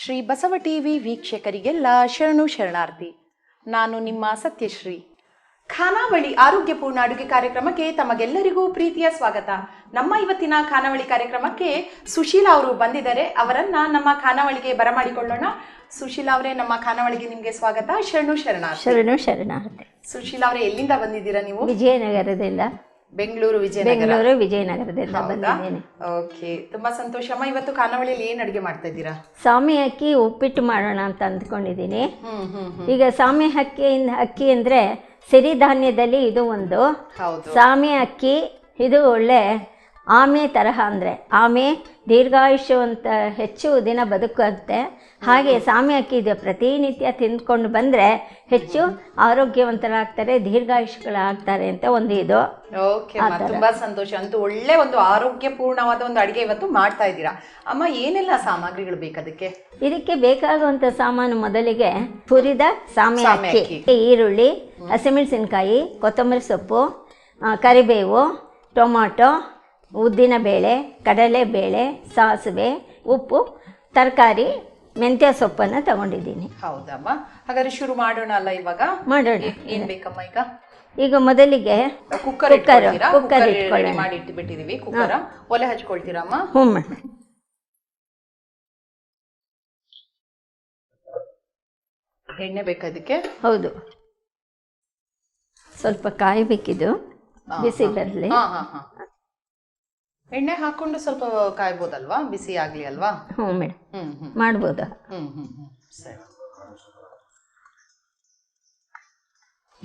Shri Basava TV ವೀಕ್ಷಕರಿಗೆಲ್ಲ ಶರಣು ಶರಣಾರ್ಥಿ. ನಾನು ನಿಮ್ಮ ಸತ್ಯಶ್ರೀ. ಖಾನಾವಳಿ ಆರೋಗ್ಯಪೂರ್ಣ ಅಡುಗೆ ಕಾರ್ಯಕ್ರಮಕ್ಕೆ ತಮಗೆಲ್ಲರಿಗೂ ಪ್ರೀತಿಯ ಸ್ವಾಗತ. ನಮ್ಮ ಇವತ್ತಿನ ಖಾನಾವಳಿ ಕಾರ್ಯಕ್ರಮಕ್ಕೆ ಸುಶೀಲಾ ಅವರು ಬಂದಿದ್ದಾರೆ. ಅವರನ್ನ ನಮ್ಮ ಖಾನಾವಳಿಗೆ ಬರಮಾಡಿಕೊಳ್ಳೋಣ. ಸುಶೀಲಾ ಅವರೇ, ನಮ್ಮ ಖಾನಾವಳಿಗೆ ನಿಮಗೆ ಸ್ವಾಗತ. ಶರಣು ಶರಣಾರ್ಥಿ. ಶರಣು ಶರಣಾರ್ಥಿ. ಸುಶೀಲಾ ಅವರೇ, ಎಲ್ಲಿಂದ ಬಂದಿದ್ದೀರಾ ನೀವು? ವಿಜಯನಗರದಿಂದ. ಬೆಂಗಳೂರು ವಿಜಯನಗರದಿಂದ ಬಂದಿದ್ದೇನೆ. ಓಕೆ, ತುಂಬಾ ಸಂತೋಷ. ಅಮ್ಮ, ಇವತ್ತು ಖಾನಾವಳಿಯಲ್ಲಿ ಏನ್ ಅಡುಗೆ ಮಾಡ್ತಾ ಇದ್ದೀರಾ? ಸಾಮೆ ಅಕ್ಕಿ ಉಪ್ಪಿಟ್ಟು ಮಾಡೋಣ ಅಂತ ಅಂದ್ಕೊಂಡಿದ್ದೀನಿ. ಈಗ ಸಾಮೆ ಅಕ್ಕಿ ಅಂದ್ರೆ ಸಿರಿಧಾನ್ಯದಲ್ಲಿ ಇದು ಒಂದು. ಸಾಮೆ ಅಕ್ಕಿ ಇದು ಒಳ್ಳೆ ಆಮೆ ತರಹ, ಅಂದರೆ ಆಮೆ ದೀರ್ಘಾಯುಷ್ಯ ಅಂತ ಹೆಚ್ಚು ದಿನ ಬದುಕುತ್ತೆ. ಹಾಗೆ ಸಾಮೆ ಅಕ್ಕಿ ಇದೆ, ಪ್ರತಿನಿತ್ಯ ತಿಂದ್ಕೊಂಡು ಬಂದರೆ ಹೆಚ್ಚು ಆರೋಗ್ಯವಂತರಾಗ್ತಾರೆ, ದೀರ್ಘಾಯುಷ್ಯಗಳಾಗ್ತಾರೆ ಅಂತ ಒಂದು ಇದು. ಓಕೆ, ತುಂಬಾ ಸಂತೋಷ. ಅಂತೂ ಒಳ್ಳೆ ಒಂದು ಆರೋಗ್ಯಪೂರ್ಣವಾದ ಒಂದು ಅಡಿಗೆ ಇವತ್ತು ಮಾಡ್ತಾ ಇದ್ದೀರಾ. ಅಮ್ಮ, ಏನೆಲ್ಲ ಸಾಮಗ್ರಿಗಳು ಬೇಕದಕ್ಕೆ? ಇದಕ್ಕೆ ಬೇಕಾಗುವಂಥ ಸಾಮಾನು ಮೊದಲಿಗೆ ಹುರಿದ ಸಾಮೆ ಅಕ್ಕಿ, ಈರುಳ್ಳಿ, ಹಸಿಮೆಣಸಿನಕಾಯಿ, ಕೊತ್ತಂಬರಿ ಸೊಪ್ಪು, ಕರಿಬೇವು, ಟೊಮಾಟೊ, ಉದ್ದಿನಬೇಳೆ, ಕಡಲೆಬೇಳೆ, ಸಾಸಿವೆ, ಉಪ್ಪು, ತರಕಾರಿ, ಮೆಂತ್ಯ ಸೊಪ್ಪನ್ನು ತಗೊಂಡಿದ್ದೀನಿ. ಹೌದಮ್ಮ, ಹಾಗಾದ್ರೆ ಶುರು ಮಾಡೋಣ ಅಲ್ಲ? ಇವಾಗ ಮಾಡೋಣ. ಏನ್ ಬೇಕಮ್ಮ? ಈಗ ಮೊದಲಿಗೆ ಕುಕ್ಕರ್ ರೆಡಿ ಮಾಡಿ ಇಟ್ಟುಬಿಟ್ಟಿದೀವಿ. ಕುಕ್ಕರ್ ಒಲೆ ಹಚ್ಕೊಳ್ತೀರಮ್ಮ? ಹ್ಞೂ. ಎಣ್ಣೆ ಬೇಕಾದಕ್ಕೆ? ಹೌದು, ಸ್ವಲ್ಪ ಕಾಯಬೇಕಿದು, ಬಿಸಿ ಬರಲಿ. ಎಣ್ಣೆ ಹಾಕೊಂಡು ಸ್ವಲ್ಪ ಕಾಯ್ಬೋದಲ್ವಾ? ಬಿಸಿ ಆಗ್ಲಿ ಅಲ್ವಾ? ಹ್ಞೂ ಮೇಡಮ್, ಮಾಡ್ಬೋದಾ? ಸರಿ.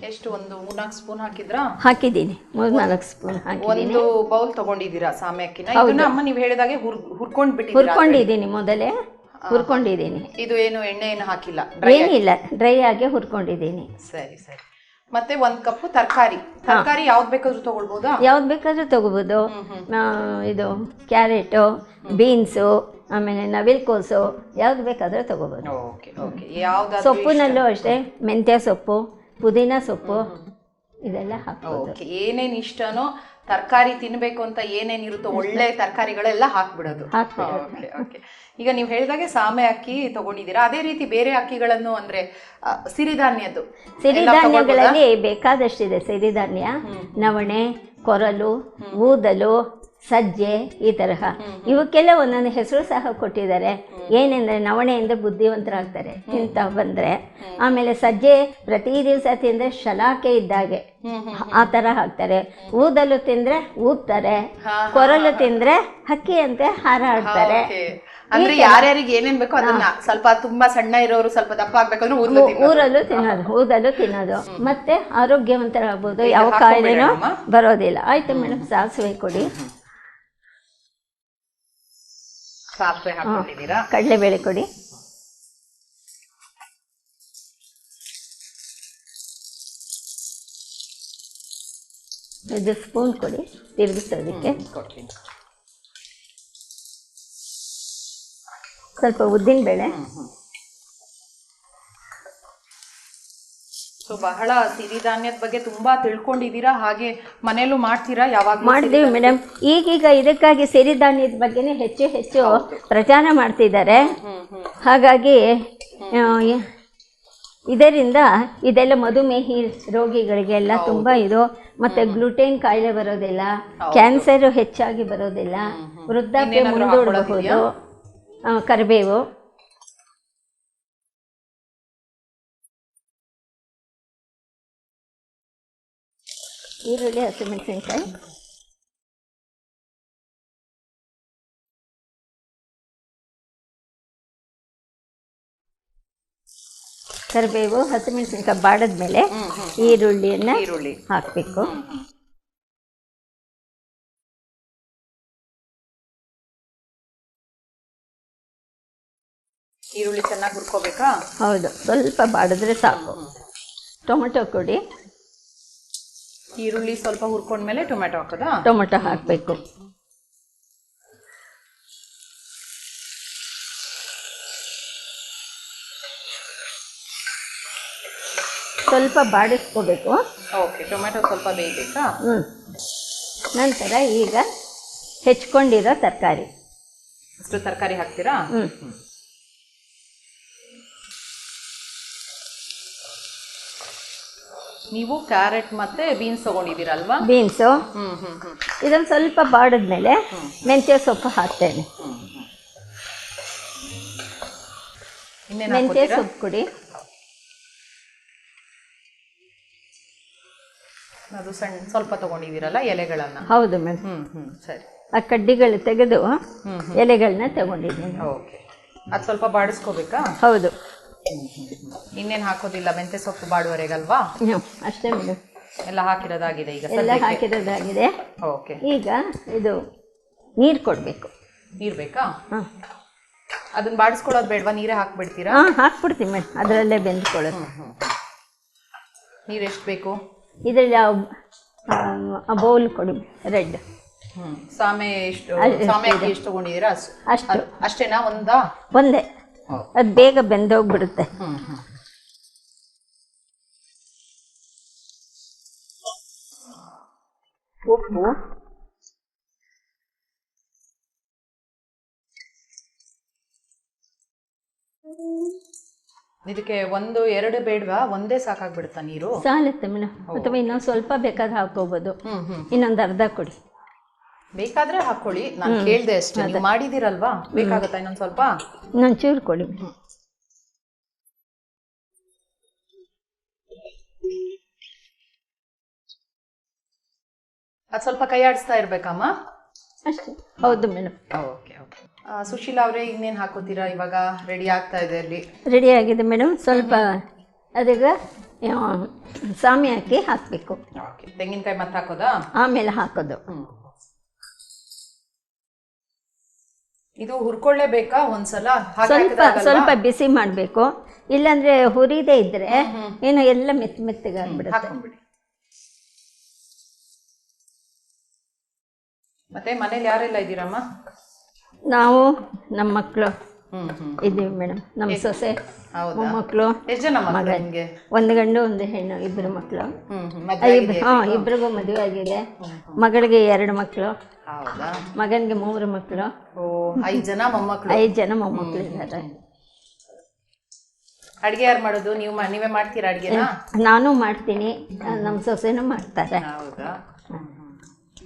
ಎಷ್ಟು, ಒಂದು 3-4 ಸ್ಪೂನ್ ಹಾಕಿದ್ರಾ? ಹಾಕಿದ್ದೀನಿ, 3-4 ಸ್ಪೂನ್ ಹಾಕಿದ್ದೀನಿ. ಒಂದು ಬೌಲ್ ತಗೊಂಡಿದ್ದೀರಾ ಸಾಮೆ ಅಕ್ಕಿನ? ಇದನ್ನ ಅಮ್ಮ ನೀವು ಹೇಳಿದಾಗೆ ಹುರ್ಕೊಂಡಿದ್ದೀನಿ, ಮೊದಲೇ ಹುರ್ಕೊಂಡಿದ್ದೀನಿ. ಇದು ಏನು ಎಣ್ಣೆ ಏನು ಹಾಕಿಲ್ಲ? ಏನಿಲ್ಲ, ಡ್ರೈ ಆಗಿ ಹುರ್ಕೊಂಡಿದ್ದೀನಿ. ಸರಿ ಸರಿ. ಮತ್ತೆ 1 ಕಪ್ ತರಕಾರಿ ಯಾವ್ದು ಬೇಕಾದ್ರೂ ತಗೊಳ್ಬೋದಾ? ಯಾವ್ದು ಬೇಕಾದ್ರೂ ತಗೋಬೋದು. ಇದು ಕ್ಯಾರೆಟು, ಬೀನ್ಸು, ಆಮೇಲೆ ನವಿಲ್ಕೋಸು, ಯಾವ್ದು ಬೇಕಾದ್ರೂ ತಗೋಬೋದು. ಸೊಪ್ಪಿನಲ್ಲೂ ಅಷ್ಟೇ, ಮೆಂತ್ಯ ಸೊಪ್ಪು, ಪುದೀನ ಸೊಪ್ಪು, ಇದೆಲ್ಲ ಹಾಕ್ಬೋದು. ಏನೇನು ಇಷ್ಟನೋ ತರಕಾರಿ ತಿನ್ಬೇಕು ಅಂತ ಏನೇನಿರುತ್ತೋ ಒಳ್ಳೆ ತರಕಾರಿಗಳೆಲ್ಲ ಹಾಕ್ಬಿಡೋದು. ಈಗ ನೀವು ಹೇಳಿದಾಗೆ ಸಾಮೆ ಅಕ್ಕಿ ತಗೊಂಡಿದ್ದೀರಾ. ಅದೇ ರೀತಿ ಬೇರೆ ಅಕ್ಕಿಗಳನ್ನು, ಅಂದ್ರೆ ಸಿರಿಧಾನ್ಯಗಳಲ್ಲಿ ಬೇಕಾದಷ್ಟಿದೆ. ಸಿರಿಧಾನ್ಯ, ನವಣೆ, ಕೊರಲು, ಊದಲು, ಸಜ್ಜೆ, ಈ ತರಹ ಇವಕ್ಕೆಲ್ಲ ಒಂದೊಂದು ಹೆಸರು ಸಹ ಕೊಟ್ಟಿದ್ದಾರೆ. ಏನೆಂದರೆ, ನವಣೆ ಅಂದರೆ ಬುದ್ಧಿವಂತರಾಗ್ತಾರೆ ತಿಂತ ಬಂದರೆ. ಆಮೇಲೆ ಸಜ್ಜೆ ಪ್ರತಿ ದಿವಸ ತಿಂದರೆ ಶಲಾಕೆ ಇದ್ದಾಗೆ, ಆ ಥರ ಹಾಕ್ತಾರೆ. ಊದಲು ತಿಂದರೆ ಊದ್ತಾರೆ, ಕೊರಲು ತಿಂದರೆ ಹಕ್ಕಿಯಂತೆ ಹಾರಾಡ್ತಾರೆ. ಅಂದ್ರೆ ಯಾರ್ಯಾರಿಗೆ ಏನೇನ್ ಬೇಕೋ ಅದನ್ನ, ಸ್ವಲ್ಪ ತುಂಬಾ ಸಣ್ಣ ಇರೋರು ಸ್ವಲ್ಪ ದಪ್ಪ ಆಗ್ಬೇಕಂದ್ರೆ ಊದಲು ತಿನ್ನೋದು. ಮತ್ತೆ ಆರೋಗ್ಯವಂತರಾಗ್ಬೋದು, ಯಾವ ಕಾಯಿಲೆನೂ ಬರೋದಿಲ್ಲ. ಆಯ್ತು ಮೇಡಮ್, ಸಾಸಿವೆ ಕೊಡಿ. ಸಾಸಿವೆ ಹಾಕೊಂಡಿದ್ದೀರಾ? ಕಡಲೆಬೇಳೆ ಕೊಡಿ. ಇದು ಸ್ಪೂನ್ ಕೊಡಿ ತಿರುಗಿಸೋದಕ್ಕೆ. ಸ್ವಲ್ಪ ಉದ್ದಿನ ಬೇಳೆ. ಸೊ ಬಹಳ ಸಿರಿಧಾನ್ಯದ ಬಗ್ಗೆ ತುಂಬಾ ತಿಳ್ಕೊಂಡಿದ್ದೀರಾ, ಹಾಗೆ ಮನೆಯಲ್ಲೂ ಮಾಡ್ತೀರಾ? ಯಾವಾಗ ಮಾಡ್ತೀವಿ ಮೇಡಮ್. ಈಗೀಗ ಇದಕ್ಕಾಗಿ ಸಿರಿಧಾನ್ಯದ ಬಗ್ಗೆನೇ ಹೆಚ್ಚು ಹೆಚ್ಚು ಪ್ರಚಾರ ಮಾಡ್ತಿದ್ದಾರೆ. ಹಾಗಾಗಿ ಇದರಿಂದ ಇದೆಲ್ಲ ಮಧುಮೇಹಿ ರೋಗಿಗಳಿಗೆಲ್ಲ ತುಂಬ ಇದು. ಮತ್ತು ಗ್ಲುಟೇನ್ ಕಾಯಿಲೆ ಬರೋದಿಲ್ಲ, ಕ್ಯಾನ್ಸರು ಹೆಚ್ಚಾಗಿ ಬರೋದಿಲ್ಲ, ವೃದ್ಧಾಪ್ಯ ಮುಂದೂಡಬಹುದು. ಕರಿಬೇವು, ಈರುಳ್ಳಿ, ಹಸಿಮೆಣಸಿನಕಾಯಿ, ಕರಿಬೇವು, ಹಸಿಮೆಣಸಿನಕಾಯಿ ಬಾಡಿದ್ಮೇಲೆ ಈರುಳ್ಳಿಯನ್ನು ಹಾಕಬೇಕು. ಈರುಳ್ಳಿ ಚೆನ್ನಾಗಿ ಹುರ್ಕೋಬೇಕಾ? ಹೌದು, ಸ್ವಲ್ಪ ಬಾಡಿದ್ರೆ ಸಾಕು. ಟೊಮೆಟೊ ಕೊಡಿ. ಈರುಳ್ಳಿ ಸ್ವಲ್ಪ ಹುರ್ಕೊಂಡ್ಮೇಲೆ ಟೊಮೆಟೊ ಹಾಕೋದಾ? ಟೊಮೆಟೊ ಹಾಕಬೇಕು. ಸ್ವಲ್ಪ ಬಾಡಿಸ್ಕೋಬೇಕು. ಓಕೆ, ಟೊಮೆಟೊ ಸ್ವಲ್ಪ ಬೇಯಬೇಕಾ? ನಂತರ ಈಗ ಹೆಚ್ಕೊಂಡಿರೋ ತರಕಾರಿ, ಅಷ್ಟು ತರಕಾರಿ ಹಾಕ್ತೀರಾ? ನೀವು ಕ್ಯಾರೆಟ್ ಮತ್ತೆ ಬೀನ್ಸ್ ತಗೊಂಡಿದ್ದೀರಲ್ವಾ? ಬೀನ್ಸು ಇದನ್ನು ಸ್ವಲ್ಪ ಬಾಡಿದ್ಮೇಲೆ ಮೆಂತ್ಯ ಸೊಪ್ಪು ಹಾಕ್ತೇನೆ. ಮೆಂತ್ಯ ಸೊಪ್ಪು ಕೊಡಿ. ಅದು ಸಣ್ಣ ಸ್ವಲ್ಪ ತಗೊಂಡಿದ್ದೀರಲ್ಲ ಎಲೆಗಳನ್ನ? ಹೌದು ಮೇಡಮ್. ಸರಿ. ಆ ಕಡ್ಡಿಗಳು ತೆಗೆದು ಎಲೆಗಳನ್ನ ತಗೊಂಡಿದ್ದೀನಿ. ಓಕೆ. ಅದು ಸ್ವಲ್ಪ ಬಾಡಿಸ್ಕೋಬೇಕಾ? ಹೌದು. ಇನ್ನೇನು ಹಾಕೋದಿಲ್ಲ, ಮೆಂತ್ಯ ಸೊಪ್ಪು ಬಾಡುವರೆಗಲ್ವಾ? ಅಷ್ಟೇ ಮೇಡಮ್. ಎಲ್ಲ ಹಾಕಿರೋದಾಗಿದೆ ಈಗ? ಎಲ್ಲ ಹಾಕಿರೋದಾಗಿದೆ. ಓಕೆ. ಈಗ ಇದು ನೀರು ಕೊಡಬೇಕು. ನೀರು ಬೇಕಾ? ಹಾಂ. ಅದನ್ನ ಬಾಡಿಸ್ಕೊಳ್ಳೋದು ಬೇಡವಾ? ನೀರೇ ಹಾಕ್ಬಿಡ್ತೀರಾ? ಹಾಂ, ಹಾಕ್ಬಿಡ್ತೀನಿ ಮೇಡಮ್, ಅದರಲ್ಲೇ ಬೆಂದ್ಕೊಳ್ಳೋದು. ನೀರು ಎಷ್ಟು ಬೇಕು? ಇದರಲ್ಲಿ ಬೌಲ್ ಕೊಡಿ ರೆಡ್. ಸಾಮೆ ಎಷ್ಟು? ಸಾಮೆ ಅಕ್ಕಿ ಎಷ್ಟು ತಗೊಂಡಿದ್ದೀರಾ? ಅಷ್ಟು. ಅಷ್ಟೇನಾ? ಒಂದೇ. ಅದು ಬೇಗ ಬೆಂದೋಗ್ಬಿಡುತ್ತೆ. ಉಪ್ಪು, ಇದಕ್ಕೆ 1-2 ಬೇಡವಾ? ಒಂದೇ ಸಾಕಾಗ್ಬಿಡುತ್ತಾ ನೀರು? ಸಾಲುತ್ತೆ ಮೇಡಮ್, ಅಥವಾ ಇನ್ನೊಂದು ಸ್ವಲ್ಪ ಬೇಕಾದ್ರೆ ಹಾಕೋಬೋದು. ಇನ್ನೊಂದು ಅರ್ಧ ಕೊಡಿ. ಬೇಕಾದ್ರೆ ಹಾಕೊಳ್ಳಿ, ನಾನು ಕೇಳ್ದೆ ಅಷ್ಟೇ. ನೀವು ಮಾಡಿದಿರಲ್ವಾ? ಬೇಕಾಗತ್ತಾ ಇನ್ನೊಂದು ಸ್ವಲ್ಪ? ಇನ್ನೊಂದು ಚೂರು ಕೊಡಿ. ಅದು ಸ್ವಲ್ಪ ಕೈ ಆಡಿಸ್ತಾ ಇರ್ಬೇಕಮ್ಮ? ಅಷ್ಟೇ. ಹೌದು ಮೇಡಮ್. Okay okay. ಸುಶೀಲಾ ಅವರೇ, ಇನ್ನೇನು ಹಾಕೋತೀರಾ? ಇವಾಗ ರೆಡಿ ಆಗ್ತಾ ಇದೆ. ಅಲ್ಲಿ ರೆಡಿ ಆಗಿದೆ ಮೇಡಮ್. ಸ್ವಲ್ಪ ಅದಕ್ಕೆ ಸಾಮೆ ಹಾಕಿ ಹಾಕಬೇಕು. ಓಕೆ. ತೆಂಗಿನಕಾಯಿ ಮತ್ತೆ ಹಾಕೋದಾ? ಆಮೇಲೆ ಹಾಕೋದು. ಇದು ಹುರ್ಕೊಳ್ಳೇಬೇಕಾ ಒಂದ್ಸಲ? ಸ್ವಲ್ಪ ಬಿಸಿ ಮಾಡಬೇಕು, ಇಲ್ಲಾಂದ್ರೆ ಹುರಿದೇ ಇದ್ರೆ ಏನೋ ಎಲ್ಲ ಮೆತ್ತಗೆ ಆಗ್ಬಿಡುತ್ತೆ. ಮತ್ತೆ ಮನೇಲಿ ಯಾರೆಲ್ಲ ಇದ್ದೀರಮ್ಮ? ನಾವು, ನಮ್ಮ ಮಕ್ಕಳು ಇದ್ದೀವಿ ಮೇಡಮ್. ನಮ್ಮ ಸೊಸೆ, ಮೊಮ್ಮಕ್ಕಳು, ಒಂದು ಗಂಡು ಒಂದು ಹೆಣ್ಣು, 2 ಮಕ್ಕಳು. ಇಬ್ರಿಗೂ ಮದುವೆ ಆಗಿದೆ. ಮಗಳಿಗೆ 2 ಮಕ್ಕಳು, ಮಗನಿಗೆ 3 ಮಕ್ಕಳು. 5 ಜನ ಮೊಮ್ಮಕ್ಕಳು. 5 ಜನ ಮೊಮ್ಮಕ್ಕಳು ಇದ್ದಾರೆ. ಅಡ್ಗೆ ಯಾರು ಮಾಡೋದು? ನೀವೇ ಮಾಡ್ತೀರಾ ಅಡ್ಗೆನ? ನಾನು ಮಾಡ್ತೀನಿ, ನಮ್ಮ ಸೊಸೆನೂ ಮಾಡ್ತಾರೆ. ಹೌದಾ?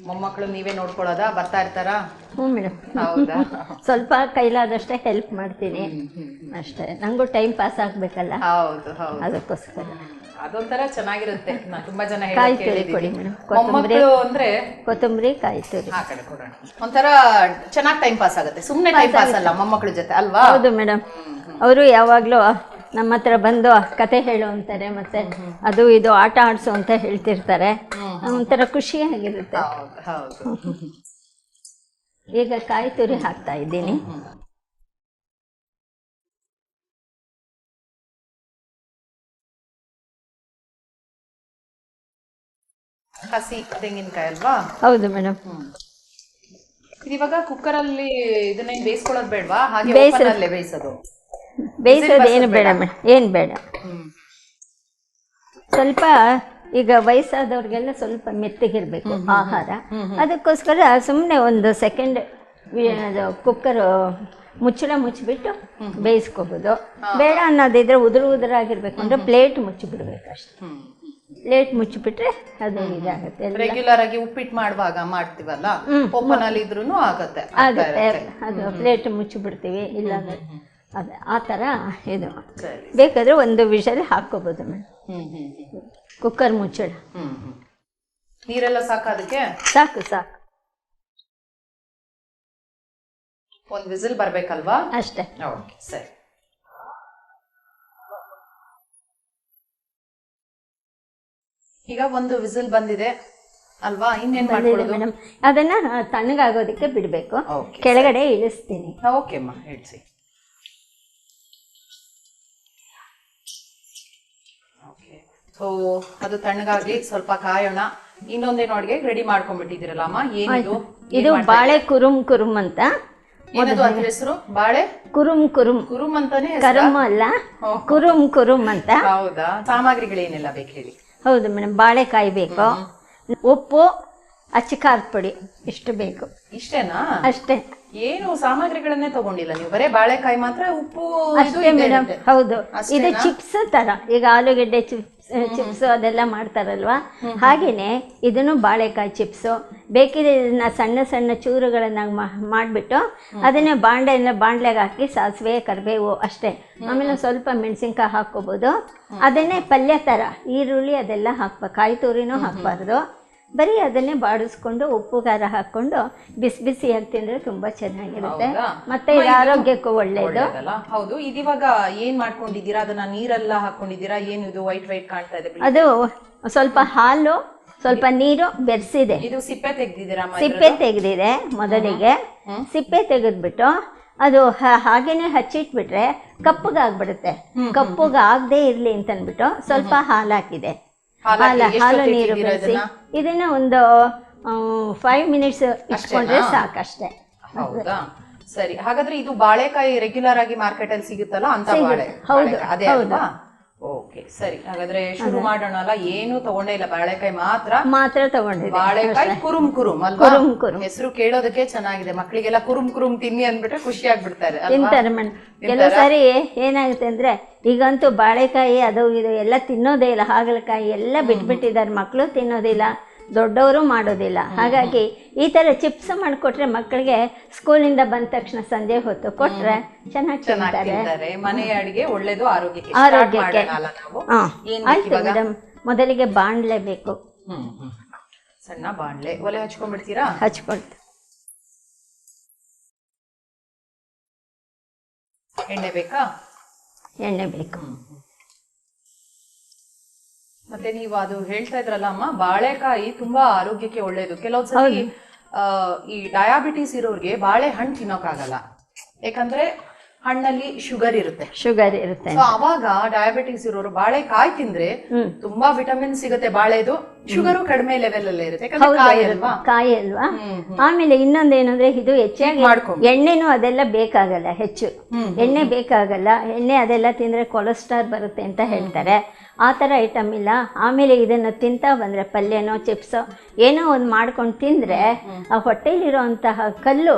ಮೊಮ್ಮಕ್ಕಳು ನೀವೇ ನೋಡ್ಕೊಳ್ಳೋದಾ? ಬರ್ತಾ ಇರ್ತಾರಾ? ಹ್ಞೂ ಮೇಡಮ್. ಹೌದಾ? ಸ್ವಲ್ಪ ಕೈಲಾದಷ್ಟೇ ಹೆಲ್ಪ್ ಮಾಡ್ತೀನಿ ಅಷ್ಟೇ. ನಂಗೂ ಟೈಮ್ ಪಾಸ್ ಆಗ್ಬೇಕಲ್ಲ. ಹೌದು ಹೌದು. ಅದಕ್ಕೋಸ್ಕರ ಅದೊಂಥರ ಚೆನ್ನಾಗಿರುತ್ತೆ. ತುಂಬಾ ಜನ ಕಾಯಿ ತುರಿ ಕೊಡಿ ಮೇಡಮ್. ಕೊತ್ತಂಬರಿ ಕಾಯಿ ತುರಿ ಆ ಕಡೆ ಕೊಡೋಣ. ಒಂಥರ ಚೆನ್ನಾಗಿ ಟೈಮ್ ಪಾಸ್ ಆಗುತ್ತೆ. ಸುಮ್ಮನೆ ಟೈಮ್ ಪಾಸ್ ಅಲ್ಲ, ಮೊಮ್ಮಕ್ಕಳ ಜೊತೆ ಅಲ್ವಾ? ಹೌದು ಮೇಡಮ್. ಅವರು ಯಾವಾಗಲೂ ನಮ್ಮ ಹತ್ರ ಬಂದು ಕತೆ ಹೇಳು ಅಂತಾರೆ, ಮತ್ತೆ ಅದು ಇದು ಆಟ ಆಡಿಸು ಅಂತ ಹೇಳ್ತಿರ್ತಾರೆ. ಒಂಥರ ಖುಷಿಯಾಗಿರುತ್ತೆ. ಈಗ ಕಾಯಿ ತುರಿ ಹಾಕ್ತಾ ಇದ್ದೀನಿ. ಹಸಿ ತೆಂಗಿನಕಾಯಿ ಅಲ್ವಾ? ಹೌದು ಮೇಡಮ್. ಇವಾಗ ಕುಕ್ಕರ್ ಅಲ್ಲಿ ಇದನ್ನ ಬೇಯಿಸ್ಕೊಳ್ಳೋದು ಬೇಡವಾ? ಹಾಗೆ ಬೇಯಿಸೋದು? ಬೇಯಿಸೋದು ಏನು ಬೇಡ ಮೇಡಮ್, ಏನು ಬೇಡ. ಸ್ವಲ್ಪ ಈಗ ವಯಸ್ಸಾದವ್ರಿಗೆಲ್ಲ ಸ್ವಲ್ಪ ಮೆತ್ತಗಿರ್ಬೇಕು ಆಹಾರ. ಅದಕ್ಕೋಸ್ಕರ ಸುಮ್ಮನೆ 1 ಸೆಕೆಂಡ್ ಕುಕ್ಕರ್ ಮುಚ್ಚಳ ಮುಚ್ಚಿಬಿಟ್ಟು ಬೇಯಿಸ್ಕೋಬೋದು. ಬೇಡ ಅನ್ನೋದಿದ್ರೆ ಉದುರಾಗಿರ್ಬೇಕು ಅಂದ್ರೆ ಪ್ಲೇಟ್ ಮುಚ್ಚಿಬಿಡ್ಬೇಕು ಅಷ್ಟೇ. ಪ್ಲೇಟ್ ಮುಚ್ಚಿಬಿಟ್ರೆ ಅದು ಇದಾಗುತ್ತೆ. ರೆಗ್ಯುಲರ್ ಆಗಿ ಉಪ್ಪಿಟ್ಟು ಮಾಡುವಾಗ ಮಾಡ್ತೀವಲ್ಲ, ಓಪನ್ ಅಲ್ಲಿ ಇದ್ರೂ ಆಗುತ್ತೆ. ಅದು ಪ್ಲೇಟ್ ಮುಚ್ಚಿಬಿಡ್ತೀವಿ, ಇಲ್ಲಾಂದ್ರೆ ಅದೇ ಆ ಥರ. ಇದು ಬೇಕಾದ್ರೆ 1 ವಿಷಲ್ ಹಾಕ್ಕೋಬೋದು ಮೇಡಮ್. ಕುಕ್ಕರ್ ಮುಚ್ಚಳ. ನೀರೆಲ್ಲ ಸಾಕು ಅದಕ್ಕೆ? ಸಾಕು. 1 ವಿಸಿಲ್ ಬರ್ಬೇಕಲ್ವಾ? ಅಷ್ಟೇ. ಓಕೆ, ಸರಿ. ಈಗ 1 ವಿಸಿಲ್ ಬಂದಿದೆ ಅಲ್ವಾ? ಇನ್ನೇನ್ ಮಾಡ್ಕೊಳ್ಳೋದು ಮೇಡಮ್? ಅದನ್ನ ತಣ್ಣಗಾಗೋದಕ್ಕೆ ಬಿಡಬೇಕು. ಕೆಳಗಡೆ ಇಳಿಸ್ತೀನಿ. ಓಕೆ ಅಮ್ಮ, ಇಳಿಸಿ. ಸೊ ಅದು ತಣ್ಣಗಾಗ್ಲಿ, ಸ್ವಲ್ಪ ಕಾಯೋಣ. ಇನ್ನೊಂದೇನು ಅಡುಗೆ ರೆಡಿ ಮಾಡ್ಕೊಂಡ್ಬಿಟ್ಟಿದ್ದೀರಲ್ಲ ಅಮ್ಮ? ಏನಿದು? ಇದು ಬಾಳೆ ಕುರುಮ್ ಅಂತ. ಏನದು ಅದ್ರ ಹೆಸರು? ಬಾಳೆ ಕುರುಮ್ ಅಂತಾನೆ? ಕರುಮ್ ಅಲ್ಲ, ಕುರುಮ್ ಅಂತ. ಹೌದಾ? ಸಾಮಗ್ರಿಗಳೇನೆಲ್ಲ ಬೇಕು ಹೇಳಿ. ಹೌದು ಮೇಡಮ್. ಬಾಳೆಕಾಯಿ ಬೇಕು, ಉಪ್ಪು, ಅಚ್ಚ ಖಾರದ ಪುಡಿ ಇಷ್ಟು ಬೇಕು. ಇಷ್ಟೇನಾ? ಅಷ್ಟೇ. ಏನು ಸಾಮಗ್ರಿಗಳನ್ನೇ ತಗೊಂಡಿಲ್ಲ ನೀವು, ಬರೇ ಬಾಳೆಕಾಯಿ ಮಾತ್ರ, ಉಪ್ಪು ಇದು ಅಷ್ಟೇ ಇದೆ ಮೇಡಮ್. ಅಂತೆ. ಹೌದು, ಇದು ಅಷ್ಟೇನಾ? ಚಿಪ್ಸ್ ತರ, ಈಗ ಆಲೂಗೆಡ್ಡೆ ಚಿಪ್ಸ್ ಅದೆಲ್ಲ ಮಾಡ್ತಾರಲ್ವಾ, ಹಾಗೇನೆ ಇದನ್ನು ಬಾಳೆಕಾಯಿ ಚಿಪ್ಸು. ಬೇಕಿದ್ರೆ ಇದನ್ನ ಸಣ್ಣ ಸಣ್ಣ ಚೂರುಗಳನ್ನಾಗಿ ಮಾಡಿಬಿಟ್ಟು ಅದನ್ನೇ ಬಾಂಡ್ಲೆಗೆ ಹಾಕಿ ಸಾಸಿವೆ ಕರಿಬೇವು ಅಷ್ಟೇ, ಆಮೇಲೆ ಸ್ವಲ್ಪ ಮೆಣಸಿನ್ಕಾಯಿ ಹಾಕ್ಕೋಬೋದು. ಅದನ್ನೇ ಪಲ್ಯ ಥರ ಈರುಳ್ಳಿ ಅದೆಲ್ಲ ಹಾಕ್ಬೇಕು, ಕಾಯಿ ತುರಿನೂ ಹಾಕಬಾರ್ದು. ಬರೀ ಅದನ್ನೇ ಬಾಡಿಸ್ಕೊಂಡು ಉಪ್ಪು ಖಾರ ಹಾಕ್ಕೊಂಡು ಬಿಸಿ ಬಿಸಿಯಾಗಿ ತಿಂದರೆ ತುಂಬ ಚೆನ್ನಾಗಿರುತ್ತೆ. ಮತ್ತೆ ಇದು ಆರೋಗ್ಯಕ್ಕೂ ಒಳ್ಳೆಯದು. ಹೌದು. ಇದಿವಾಗ ಏನ್ ಮಾಡ್ಕೊಂಡಿದ್ದೀರಾ? ಅದನ್ನ ನೀರೆಲ್ಲ ಹಾಕೊಂಡಿದ್ದೀರಾ? ಏನು ಇದು ವೈಟ್ ವೈಟ್ ಕಾಣ್ತಾ ಇದೆ? ಅದು ಸ್ವಲ್ಪ ಹಾಲು ಸ್ವಲ್ಪ ನೀರು ಬೆರೆಸಿದೆ. ಇದು ಸಿಪ್ಪೆ ತೆಗ್ದಿದ್ದೀರಾ? ಸಿಪ್ಪೆ ತೆಗೆದಿದೆ ಮೊದಲಿಗೆ. ಸಿಪ್ಪೆ ತೆಗೆದ್ಬಿಟ್ಟು ಅದು ಹಾಗೇನೆ ಹಚ್ಚಿಟ್ಬಿಟ್ರೆ ಕಪ್ಪಗಾಗ್ಬಿಡುತ್ತೆ. ಕಪ್ಪಗಾಗದೇ ಇರಲಿ ಅಂತಂದ್ಬಿಟ್ಟು ಸ್ವಲ್ಪ ಹಾಲು ಹಾಕಿದೆ. ಹಾಲು ನೀರು ಬೆರೆಸಿ ಇದನ್ನ ಒಂದು 5 ಮಿನಿಟ್ಸ್ ಇಟ್ಕೊಂಡ್ರೆ ಸಾಕಷ್ಟೇ. ಹೌದಾ, ಸರಿ. ಹಾಗಾದ್ರೆ ಇದು ಬಾಳೆಕಾಯಿ ರೆಗ್ಯುಲರ್ ಆಗಿ ಮಾರ್ಕೆಟ್ ಅಲ್ಲಿ ಸಿಗುತ್ತಲ್ಲ ಅಂತ ಬಾಳೆ? ಹೌದು, ಅದೇ ಅಲ್ವಾ? ಓಕೆ, ಸರಿ. ಹಾಗಾದ್ರೆ ಶುರು ಮಾಡೋಣ ಅಲ್ಲ? ಏನು ತಗೊಂಡೇ ಇಲ್ಲ, ಬಾಳೆಕಾಯಿ ಮಾತ್ರ ತಗೊಂಡಿದ್ದೆ. ಬಾಳೆಕಾಯಿ ಕುರುಮ್ ಕುರುಮ್ ಅಲ್ವಾ? ಹೆಸರು ಕೇಳೋದಕ್ಕೆ ಚೆನ್ನಾಗಿದೆ. ಮಕ್ಕಳಿಗೆಲ್ಲ ಕುರುಮ್ ಕುರುಮ್ ತಿನ್ನಿ ಅಂದ್ಬಿಟ್ರೆ ಖುಷಿ ಆಗ್ಬಿಡ್ತಾರೆ. ತಿಂತಾರೆ ಮೇಡಮ್. ಕೆಲವು ಸಾರಿ ಏನಾಗುತ್ತೆ ಅಂದ್ರೆ, ಈಗಂತೂ ಬಾಳೆಕಾಯಿ ಅದು ಇದು ಎಲ್ಲ ತಿನ್ನೋದೇ ಇಲ್ಲ, ಹಾಗಲಕಾಯಿ ಎಲ್ಲ ಬಿಟ್ಬಿಟ್ಟಿದ್ದಾರೆ. ಮಕ್ಕಳು ತಿನ್ನೋದಿಲ್ಲ, ದೊಡ್ಡವರು ಮಾಡೋದಿಲ್ಲ. ಹಾಗಾಗಿ ಈ ಥರ ಚಿಪ್ಸ್ ಮಾಡಿಕೊಟ್ರೆ ಮಕ್ಕಳಿಗೆ ಸ್ಕೂಲಿಂದ ಬಂದ ತಕ್ಷಣ ಸಂಜೆ ಹೊತ್ತು ಕೊಟ್ರೆ ಚೆನ್ನಾಗಿ ತಿಂತಾರೆ. ಮನೆಯ ಅಡಿಗೆ ಒಳ್ಳೇದು ಆರೋಗ್ಯಕ್ಕೆ. ಆಯ್ತು ಮೇಡಮ್. ಮೊದಲಿಗೆ ಬಾಣ್ಲೆ ಬೇಕು. ಸಣ್ಣ ಬಾಣ್ಲೆ. ಒಲೆ ಹಚ್ಕೊಂಡ್ಬಿಡ್ತೀರಾ? ಹಚ್ಕೊಳ್ತು. ಎಣ್ಣೆ ಬೇಕಾ? ಎಣ್ಣೆ ಬೇಕು. ಮತ್ತೆ ನೀವು ಅದು ಹೇಳ್ತಾ ಇದ್ರಲ್ಲ ಅಮ್ಮ, ಬಾಳೆಕಾಯಿ ತುಂಬಾ ಆರೋಗ್ಯಕ್ಕೆ ಒಳ್ಳೇದು. ಕೆಲವೊಂದ್ಸತಿ ಈ ಡಯಾಬಿಟಿಸ್ ಇರೋರ್ಗೆ ಬಾಳೆಹಣ್ಣು ತಿನ್ನೋಕ್ಕಾಗಲ್ಲ, ಯಾಕಂದ್ರೆ ಹಣ್ಣಲ್ಲಿ ಶುಗರ್ ಇರುತ್ತೆ. ಅವಾಗ ಡಯಾಬಿಟಿಸ್ ಇರೋರು ಬಾಳೆಕಾಯಿ ತಿಂದ್ರೆ ತುಂಬಾ ವಿಟಮಿನ್ ಸಿಗುತ್ತೆ. ಬಾಳೆದು ಶುಗರು ಕಡಿಮೆ ಲೆವೆಲ್ ಅಲ್ಲೇ ಇರುತ್ತೆ, ಕಾಯಿ ಅಲ್ವಾ. ಆಮೇಲೆ ಇನ್ನೊಂದೇನಂದ್ರೆ, ಇದು ಹೆಚ್ಚಾಗಿ ಎಣ್ಣೆನೂ ಅದೆಲ್ಲ ಬೇಕಾಗಲ್ಲ, ಹೆಚ್ಚು ಎಣ್ಣೆ ಬೇಕಾಗಲ್ಲ. ಎಣ್ಣೆ ಅದೆಲ್ಲ ತಿಂದ್ರೆ ಕೊಲೆಸ್ಟ್ರಾಲ್ ಬರುತ್ತೆ ಅಂತ ಹೇಳ್ತಾರೆ. ಆ ಥರ ಐಟಮ್ ಇಲ್ಲ. ಆಮೇಲೆ ಇದನ್ನು ತಿಂತಾ ಬಂದರೆ ಪಲ್ಯನೋ ಚಿಪ್ಸೋ ಏನೋ ಒಂದು ಮಾಡ್ಕೊಂಡು ತಿಂದರೆ ಆ ಹೊಟ್ಟೆಲಿರೋಂತಹ ಕಲ್ಲು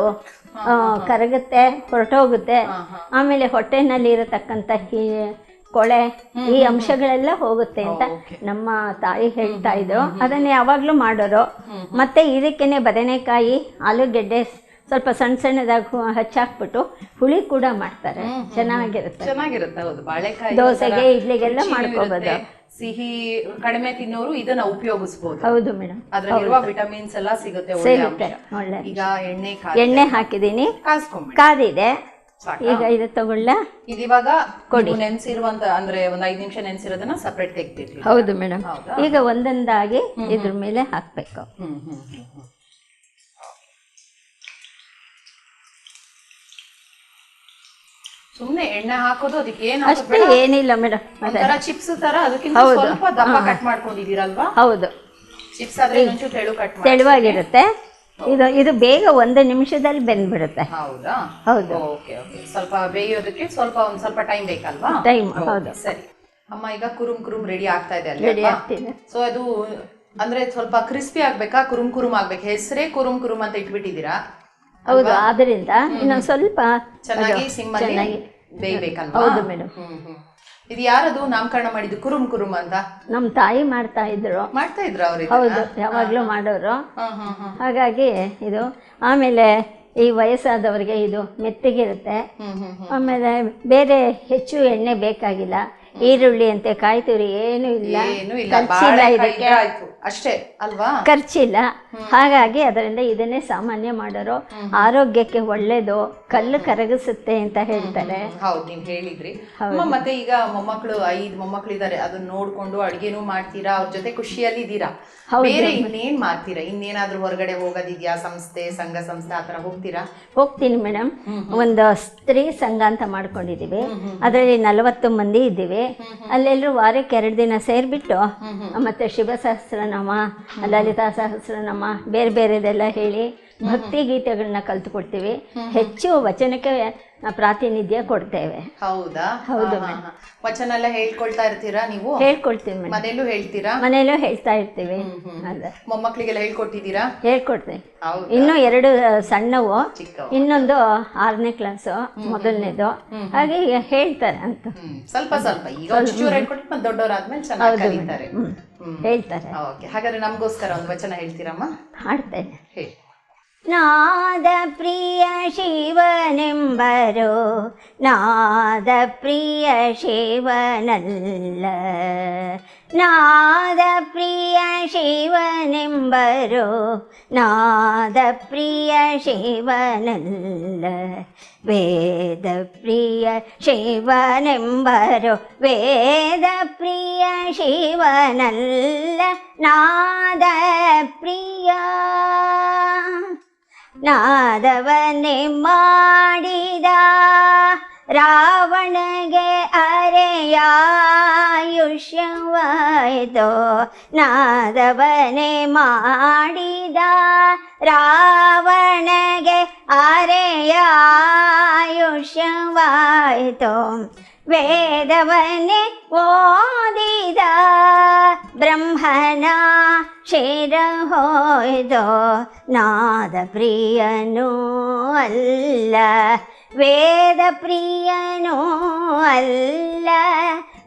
ಕರಗುತ್ತೆ, ಹೊರಟೋಗುತ್ತೆ. ಆಮೇಲೆ ಹೊಟ್ಟೆನಲ್ಲಿ ಇರತಕ್ಕಂಥ ಕೊಳೆ ಈ ಅಂಶಗಳೆಲ್ಲ ಹೋಗುತ್ತೆ ಅಂತ ನಮ್ಮ ತಾಯಿ ಹೇಳ್ತಾ ಇದ್ರು. ಅದನ್ನು ಯಾವಾಗಲೂ ಮಾಡೋರು. ಮತ್ತು ಇದಕ್ಕೇನೆ ಬದನೆಕಾಯಿ, ಆಲೂಗೆಡ್ಡೆ ಸ್ವಲ್ಪ ಸಣ್ಣ ಸಣ್ಣದಾಗಿ ಹಚ್ಚಾಕ್ಬಿಟ್ಟು ಹುಳಿ ಕೂಡ ಮಾಡ್ತಾರೆ, ಚೆನ್ನಾಗಿರುತ್ತೆ. ಹೌದು, ಬಾಳೆಕಾಯಿ ದೋಸೆಗೆ ಇಡ್ಲಿಗೆಲ್ಲ ಮಾಡ್ಕೋಬಹುದು. ಸಿಹಿ ಕಡಿಮೆ ತಿನ್ನೋರು ಇದನ್ನ ಉಪಯೋಗಿಸಬಹುದು. ಹೌದು ಮೇಡಮ್. ಅದರಲ್ಲಿರುವ ವಿಟಮಿನ್ಸ್ ಎಲ್ಲ ಸಿಗುತ್ತೆ. ಒಳ್ಳೆ. ಈಗ ಎಣ್ಣೆ ಹಾಕಿದೀನಿ, ಕಾದಿದೆ. ಈಗ ಇದು ತಗೊಳ್ಳ. ಇದಿವಾಗ ಕೊಡಿ. ನೆನ್ಸಿರುವಂತ ಅಂದ್ರೆ ಒಂದ್ 5 ನಿಮಿಷ ನೆನ್ಸಿರೋದನ್ನ ಸಪರೇಟ್ ತೆಗ್ದಿರ್ತೀವಿ. ಹೌದು ಮೇಡಮ್. ಈಗ ಒಂದೊಂದಾಗಿ ಇದ್ರ ಮೇಲೆ ಹಾಕ್ಬೇಕು. ಸುಮ್ನೆ ಎಣ್ಣೆ ಹಾಕೋದು, ಅದಕ್ಕೆ ಅಷ್ಟೇ, ಏನಿಲ್ಲ ಮೇಡಮ್. ಚಿಪ್ಸ್ ತರ ಅದಕ್ಕಿಂತ ಸ್ವಲ್ಪ ದಪ್ಪ ಕಟ್ ಮಾಡ್ಕೊಂಡಿದ್ದೀರಲ್ವಾ? ಹೌದು. ಚಿಪ್ಸ್ ಆದ್ರೆ ತೆಳುವಾಗಿರುತ್ತೆ. ಇದು ಬೇಗ 1 ನಿಮಿಷದಲ್ಲಿ ಬೆಂದ್ಬಿಡುತ್ತೆ. ಹೌದಾ? ಹೌದು. Okay okay. ಸ್ವಲ್ಪ ಬೇಯೋದಕ್ಕೆ ಒಂದ್ ಸ್ವಲ್ಪ ಟೈಮ್ ಬೇಕಲ್ವಾ? ಟೈಮ್. ಹೌದು. ಸರಿ ಅಮ್ಮ, ಈಗ ಕುರುಮ್ ರೆಡಿ ಆಗ್ತಾ ಇದೆ ಅಲ್ಲಿ. ರೆಡಿ ಆಗ್ತಿದೆ. ಸೊ ಅದು ಅಂದ್ರೆ ಸ್ವಲ್ಪ ಕ್ರಿಸ್ಪಿ ಆಗ್ಬೇಕಾ, ಕುರುಮ್ ಆಗ್ಬೇಕು? ಹೆಸರೇ ಕುರುಮ್ ಅಂತ ಇಟ್ಬಿಟ್ಟಿದ್ದೀರಾ? ಹೌದು. ಆದ್ರಿಂದ ಇನ್ನೊಂದ್ ಸ್ವಲ್ಪ ಚೆನ್ನಾಗಿ ಸಿಮ್ಮಲ್ಲಿ ಬೇಯ್ಬೇಕಲ್ವಾ? ಹೌದು ಮೇಡಮ್. ಇದು ಯಾರದು ನಾಮಕರಣ ಮಾಡಿದ್ದು ಕುರುಮ್ ಅಂತ? ನಮ್ ತಾಯಿ ಮಾಡ್ತಾ ಇದ್ರು ಅವ್ರು. ಹೌದು, ಯಾವಾಗ್ಲೂ ಮಾಡೋರು. ಹಾಗಾಗಿ ಇದು. ಆಮೇಲೆ ಈ ವಯಸ್ಸಾದವರಿಗೆ ಇದು ಮೆತ್ತಗಿರುತ್ತೆ. ಆಮೇಲೆ ಬೇರೆ ಹೆಚ್ಚು ಎಣ್ಣೆ ಬೇಕಾಗಿಲ್ಲ. ಈರುಳ್ಳಿ ಅಂತೆ, ಕಾಯಿ ತುರಿ ಏನು ಇಲ್ಲ, ಖರ್ಚಿಲ್ಲ ಇದಕ್ಕೆ, ಅಷ್ಟೇ ಅಲ್ವಾ? ಖರ್ಚಿಲ್ಲ. ಹಾಗಾಗಿ ಅದರಿಂದ ಇದನ್ನೇ ಸಾಮಾನ್ಯ ಮಾಡೋರು. ಆರೋಗ್ಯಕ್ಕೆ ಒಳ್ಳೇದು, ಕಲ್ಲು ಕರಗಿಸುತ್ತೆ ಅಂತ ಹೇಳ್ತಾರೆ. ಹೌದು, ನೀವ್ ಹೇಳಿದ್ರಿ. ಮತ್ತೆ ಈಗ ಮೊಮ್ಮಕ್ಕಳು 5 ಮೊಮ್ಮಕ್ಕಳು ಇದಾರೆ, ಅದನ್ನ ನೋಡ್ಕೊಂಡು ಅಡ್ಗೆನೂ ಮಾಡ್ತೀರಾ, ಅವ್ರ ಜೊತೆ ಖುಷಿಯಲ್ಲಿ ಇದ್ದೀರಾ. ಬೇರೆ ಇನ್ನೇನ್ ಮಾಡ್ತೀರಾ? ಇನ್ನೇನಾದ್ರೂ ಹೊರಗಡೆ ಹೋಗೋದಿದ್ಯಾ? ಸಂಘ ಸಂಸ್ಥೆ ಆತರ ಹೋಗ್ತೀರಾ? ಹೋಗ್ತೀನಿ ಮೇಡಮ್. ಒಂದು ಸ್ತ್ರೀ ಸಂಘ ಅಂತ ಮಾಡ್ಕೊಂಡಿದೀವಿ. ಅದರಲ್ಲಿ 40 ಮಂದಿ ಇದ್ದೀವಿ. ಅಲ್ಲೆಲ್ಲರೂ ವಾರಕ್ಕೆ 2 ದಿನ ಸೇರ್ಬಿಟ್ಟು ಮತ್ತೆ ಶಿವ ಸಹಸ್ರನಾಮ, ಲಲಿತಾ ಸಹಸ್ರನಾಮ, ಬೇರೆ ಬೇರೆದೆಲ್ಲ ಹೇಳಿ ಭಕ್ತಿ ಗೀತೆಗಳನ್ನ ಕಲ್ತ್ಕೊಡ್ತೀವಿ. ಹೆಚ್ಚು ವಚನಕ್ಕೆ ಪ್ರಾತಿನಿಧ್ಯ ಕೊಡ್ತೇವೆ. ಹೌದಾ? ಹೌದು ಹಾ, ಹಾ. ವಚನ ಎಲ್ಲ ಹೇಳ್ಕೊಳ್ತಾ ಇರ್ತೀರಾ ನೀವು? ಹೇಳ್ಕೊಡ್ತೀನಿ ಮೇಡಮ್. ಮನೇಲೂ ಹೇಳ್ತೀರಾ? ಮನೇಲೂ ಹೇಳ್ತಾ ಇರ್ತೀವಿ. ಅದೇ ಮೊಮ್ಮಕ್ಳಿಗೆಲ್ಲ ಹೇಳ್ಕೊಟ್ಟಿದ್ದೀರಾ? ಹೇಳ್ಕೊಡ್ತೀನಿ. ಹೌದಾ? ಇನ್ನು 2 ಸಣ್ಣವು, ಚಿಕ್ಕವು. ಇನ್ನೊಂದು 6ನೇ ಕ್ಲಾಸು, ಮೊದಲನೇದು. ಹಾಗೆ ಹೇಳ್ತಾರೆ ಅಂತ ಸ್ವಲ್ಪ ಸ್ವಲ್ಪ ಈಗ ಒಂಚೂರು ಹೇಳ್ಕೊಟ್ಟು ಮತ್ತೆ ದೊಡ್ಡವರಾದ್ಮೇಲೆ ಚೆನ್ನಾಗಿ ಕಲಿತಾರೆ. ಹೇಳ್ತಾರೆ. ಓಕೆ, ಹಾಗಾದ್ರೆ ನಮಗೋಸ್ಕರ ಒಂದು ವಚನ ಹೇಳ್ತೀರಮ್ಮ? ಹಾಡ್ತೇನೆ. ಹೇಳಿ. ನಾದ ಪ್ರಿಯ ಶಿವನೆಂಬರೋ ನಾದ ಪ್ರಿಯ ಶಿವನಲ್ಲ, ನಾದ ಪ್ರಿಯ ಶಿವನೆಂಬರೋ ನಾದ ಪ್ರಿಯ ಶಿವನಲ್ಲ, ವೇದ ಪ್ರಿಯ ಶಿವನೆಂಬರೋ ವೇದ ಪ್ರಿಯ ಶಿವನಲ್ಲ, ನಾದ ಪ್ರಿಯ ನಾದವನ್ನೇ ಮಾಡಿದ ರಾವಣಗೆ ಅರೆಯಾಯುಷ್ಯವಾಯಿತೋ, ನಾದವನ್ನೇ ಮಾಡಿದ ರಾವಣಗೆ ಅರೆಯಾಯುಷ್ಯವಾಯಿತೋ, ವೇದವನ್ನೇ ಓದಿದ ಬ್ರಹ್ಮನ ಶಿರ ಹೋಯ್ದೋ, ನಾದ ಪ್ರಿಯನೂ ಅಲ್ಲ ವೇದ ಪ್ರಿಯನೂ ಅಲ್ಲ,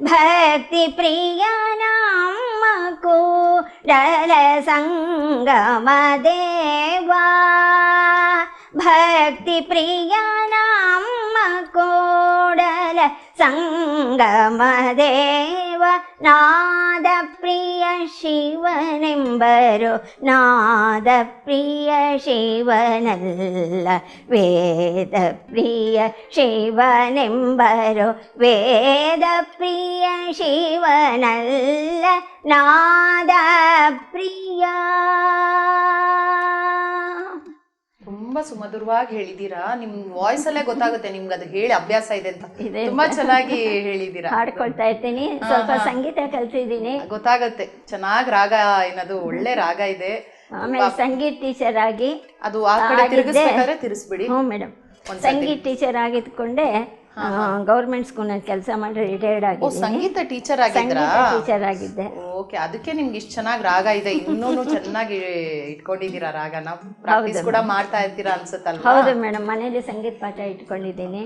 ಭಕ್ತಿ ಪ್ರಿಯ ನಮ್ಮ ಕೂಡಲ ಸಂಗಮ ದೇವಾ, ಭಕ್ತಿ ಪ್ರಿಯ ನಮ್ಮ ಕೂಡಲ ಸಂಗಮ ದೇವ, ನಾದ ಪ್ರಿಯ ಶಿವನೆಂಬರೋ ನಾದ ಪ್ರಿಯ ಶಿವನಲ್ಲ, ವೇದ ಪ್ರಿಯ ಶಿವನೆಂಬರೋ ವೇದ ಪ್ರಿಯ ಶಿವನಲ್ಲ, ನಾದ ಪ್ರಿಯ. ತುಂಬಾ ಸುಮಧುರವಾಗಿ ಹೇಳಿದೀರಾ. ನಿಮ್ ವಾಯ್ಸ್ ಅಲ್ಲೇ ಗೊತ್ತಾಗುತ್ತೆ ನಿಮ್ಗೆ ಅದು ಹೇಳಿ ಅಭ್ಯಾಸ ಇದೆ ಅಂತ. ತುಂಬಾ ಚೆನ್ನಾಗಿ ಹೇಳಿದೀರಾ. ಹಾಡ್ಕೊಳ್ತಾ ಇರ್ತೀನಿ. ಸ್ವಲ್ಪ ಸಂಗೀತ ಕಲ್ತಿದ್ದೀನಿ. ಗೊತ್ತಾಗತ್ತೆ ಚೆನ್ನಾಗ್ ರಾಗ ಏನದು ಒಳ್ಳೆ ರಾಗ ಇದೆ. ಆಮೇಲೆ ಸಂಗೀತ ಟೀಚರ್ ಆಗಿ ಅದು ಆ ಕಡೆ ತಿರುಗಿಸ್ಬೇಕಾದ್ರೆ ತಿರ್ಸ್ಬಿಡಿ. ಹ್ಞೂ ಮೇಡಮ್, ಸಂಗೀತ ಟೀಚರ್ ಆಗಿದ್ಕೊಂಡೆ ಗೌರ್ಮೆಂಟ್ ಸ್ಕೂಲ್ನಲ್ಲಿ ಕೆಲಸ ಮಾಡಿ ರಿಟೈರ್ಡ್ ಆಗಿದ್ದೀನಿ. ಸಂಗೀತ ಟೀಚರ್ ಆಗಿದ್ರಾ? ಟೀಚರ್ ಆಗಿದ್ದೆ. ಓಕೆ, ಅದಕ್ಕೆ ನಿಮ್ಗೆ ಇಷ್ಟು ಚೆನ್ನಾಗಿ ರಾಗ ಇದೆ. ಇನ್ನೂ ಚೆನ್ನಾಗಿ ಇಟ್ಕೊಂಡಿದ್ದೀರಾ ರಾಗನ. ಪ್ರಾಕ್ಟೀಸ್ ಕೂಡ ಮಾಡ್ತಾ ಇರ್ತೀರಾ ಅನ್ಸುತ್ತಲ್ವಾ? ಹೌದು ಮೇಡಮ್, ಮನೇಲಿ ಸಂಗೀತ ಪಾಠ ಇಟ್ಕೊಂಡಿದ್ದೀನಿ.